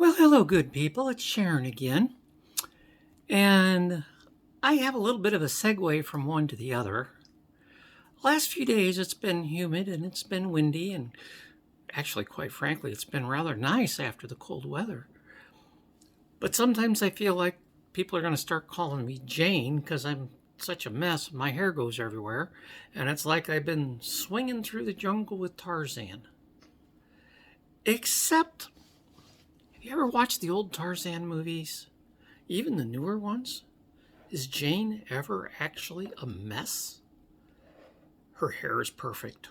Well, hello, good people. It's Sharon again. And I have a little bit of a segue from one to the other. Last few days, it's been humid and it's been windy, and actually, quite frankly, it's been rather nice after the cold weather. But sometimes I feel like people are going to start calling me Jane because I'm such a mess. My hair goes everywhere, and it's like I've been swinging through the jungle with Tarzan. Except, have you ever watched the old Tarzan movies? Even the newer ones? Is Jane ever actually a mess? Her hair is perfect.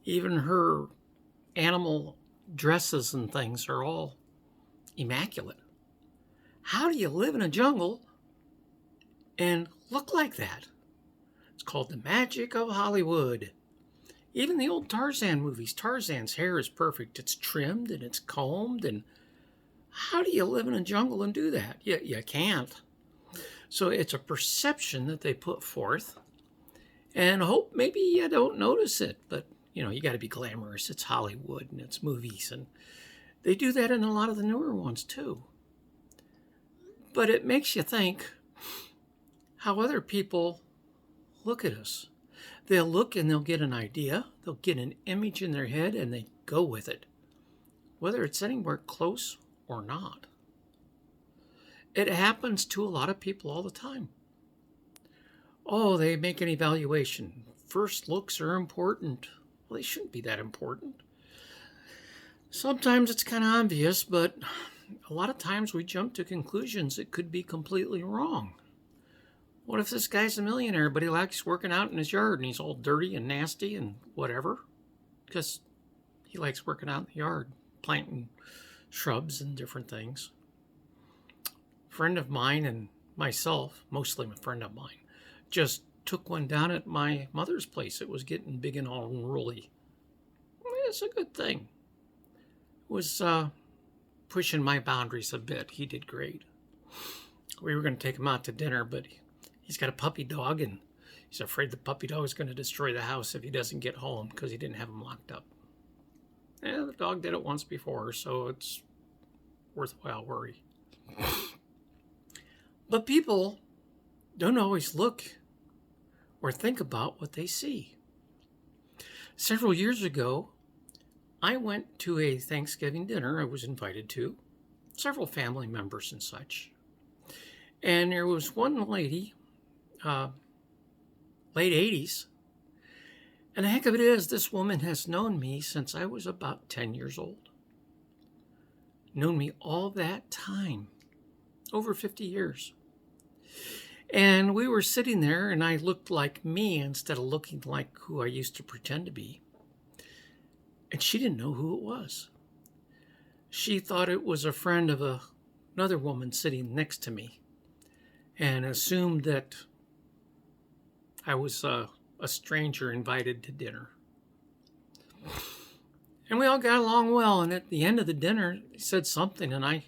Even her animal dresses and things are all immaculate. How do you live in a jungle and look like that? It's called the magic of Hollywood. Even the old Tarzan movies, Tarzan's hair is perfect. It's trimmed and it's combed. And how do you live in a jungle and do that? You can't. So it's a perception that they put forth, and hope maybe you don't notice it. But, you got to be glamorous. It's Hollywood and it's movies. And they do that in a lot of the newer ones too. But it makes you think how other people look at us. They'll look and they'll get an idea. They'll get an image in their head and they go with it, whether it's anywhere close or not. It happens to a lot of people all the time. Oh, they make an evaluation. First looks are important. Well, they shouldn't be that important. Sometimes it's kind of obvious, but a lot of times we jump to conclusions that could be completely wrong. What if this guy's a millionaire, but he likes working out in his yard and he's all dirty and nasty and whatever? Because he likes working out in the yard, planting shrubs and different things. A friend of mine and myself, mostly a friend of mine, just took one down at my mother's place. It was getting big and all unruly. It's a good thing. It was pushing my boundaries a bit. He did great. We were going to take him out to dinner, but he's got a puppy dog, and he's afraid the puppy dog is going to destroy the house if he doesn't get home because he didn't have him locked up. The dog did it once before, so it's worthwhile worry. But people don't always look or think about what they see. Several years ago, I went to a Thanksgiving dinner I was invited to, several family members and such. And there was one lady, late 80s. And the heck of it is, this woman has known me since I was about 10 years old. Known me all that time, over 50 years. And we were sitting there, and I looked like me instead of looking like who I used to pretend to be. And she didn't know who it was. She thought it was a friend of another woman sitting next to me, and assumed that I was a stranger invited to dinner. And we all got along well, and at the end of the dinner, he said something, and I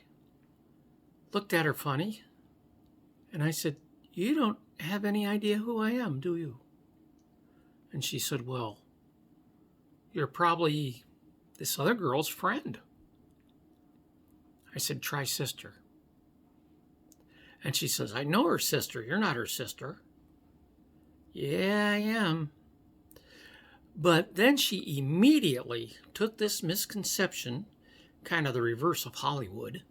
looked at her funny, and I said, "You don't have any idea who I am, do you?" And she said, "Well, you're probably this other girl's friend." I said, "Try sister." And she says, "I know her sister. You're not her sister." "Yeah, I am." But then she immediately took this misconception, kind of the reverse of Hollywood,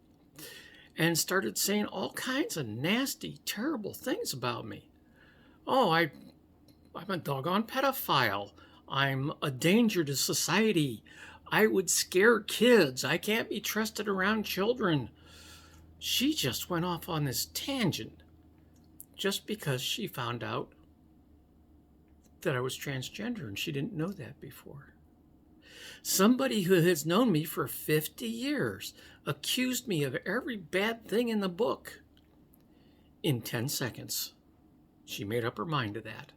and started saying all kinds of nasty, terrible things about me. Oh, I'm a doggone pedophile. I'm a danger to society. I would scare kids. I can't be trusted around children. She just went off on this tangent just because she found out that I was transgender, and she didn't know that before. Somebody who has known me for 50 years accused me of every bad thing in the book. In 10 seconds, she made up her mind to that.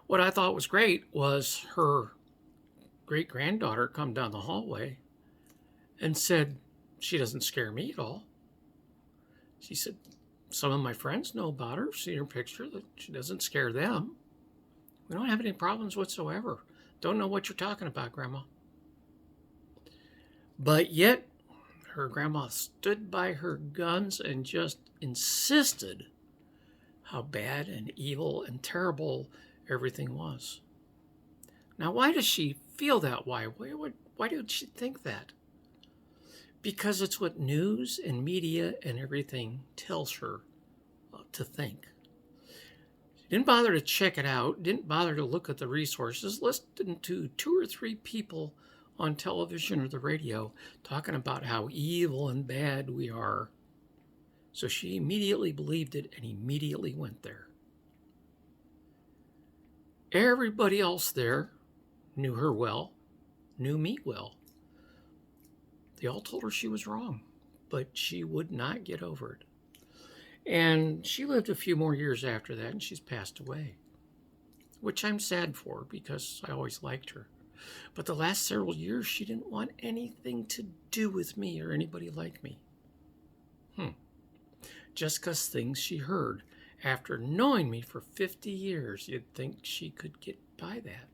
What I thought was great was her great-granddaughter come down the hallway and said, "She doesn't scare me at all." She said, "Some of my friends know about her, seen her picture, that she doesn't scare them. We don't have any problems whatsoever. Don't know what you're talking about, Grandma." But yet, Her grandma stood by her guns and just insisted how bad and evil and terrible everything was. Now, why does she feel that way? Why did she think that? Because it's what news and media and everything tells her to think. She didn't bother to check it out, didn't bother to look at the resources, listened to 2 or 3 people on television or the radio talking about how evil and bad we are. So she immediately believed it and immediately went there. Everybody else there knew her well, knew me well. They all told her she was wrong, but she would not get over it. And she lived a few more years after that, and she's passed away, which I'm sad for because I always liked her. But the last several years, she didn't want anything to do with me or anybody like me. Just because things she heard after knowing me for 50 years, you'd think she could get by that.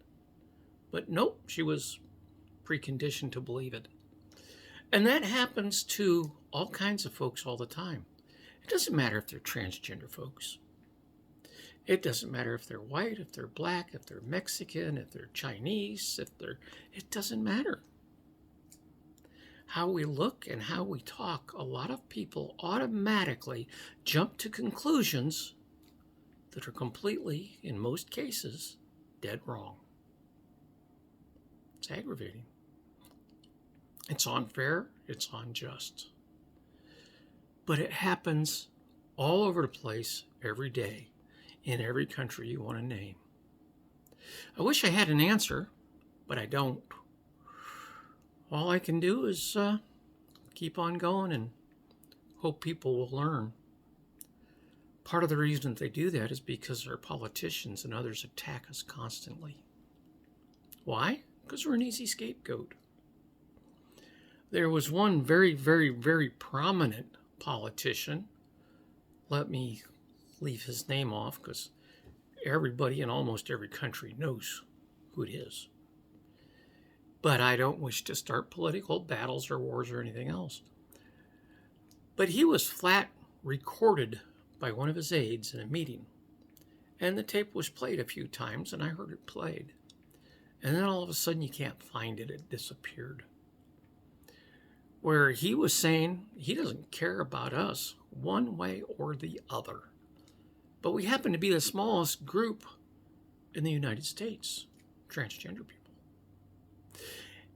But nope, she was preconditioned to believe it. And that happens to all kinds of folks all the time. It doesn't matter if they're transgender folks. It doesn't matter if they're white, if they're black, if they're Mexican, if they're Chinese, it doesn't matter. How we look and how we talk, a lot of people automatically jump to conclusions that are completely, in most cases, dead wrong. It's aggravating. It's unfair, it's unjust. But it happens all over the place every day in every country you want to name. I wish I had an answer, but I don't. All I can do is keep on going and hope people will learn. Part of the reason that they do that is because our politicians and others attack us constantly. Why? Because we're an easy scapegoat. There was one very, very, very prominent politician. Let me leave his name off because everybody in almost every country knows who it is. But I don't wish to start political battles or wars or anything else. But he was flat recorded by one of his aides in a meeting. And the tape was played a few times, and I heard it played. And then all of a sudden you can't find it. It disappeared. Where he was saying he doesn't care about us one way or the other. But we happen to be the smallest group in the United States, transgender people.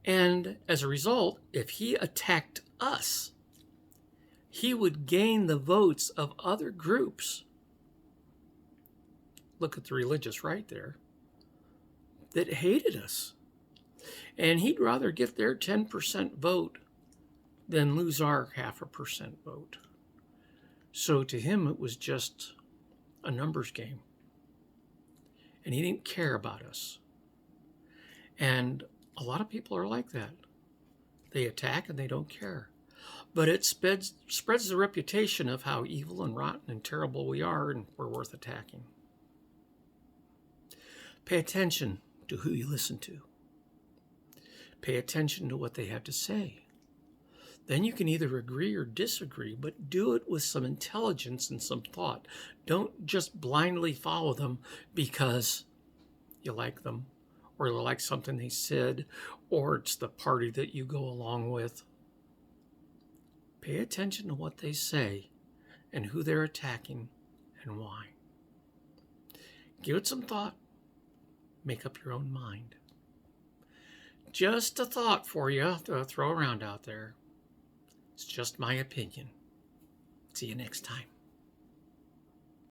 And as a result, if he attacked us, he would gain the votes of other groups. Look at the religious right there, that hated us. And he'd rather get their 10% vote than lose our 0.5% vote. So to him, it was just a numbers game. And he didn't care about us. And a lot of people are like that. They attack and they don't care. But it spreads the reputation of how evil and rotten and terrible we are and we're worth attacking. Pay attention to who you listen to. Pay attention to what they have to say. Then you can either agree or disagree, but do it with some intelligence and some thought. Don't just blindly follow them because you like them, or you like something they said, or it's the party that you go along with. Pay attention to what they say and who they're attacking and why. Give it some thought. Make up your own mind. Just a thought for you to throw around out there. It's just my opinion. See you next time.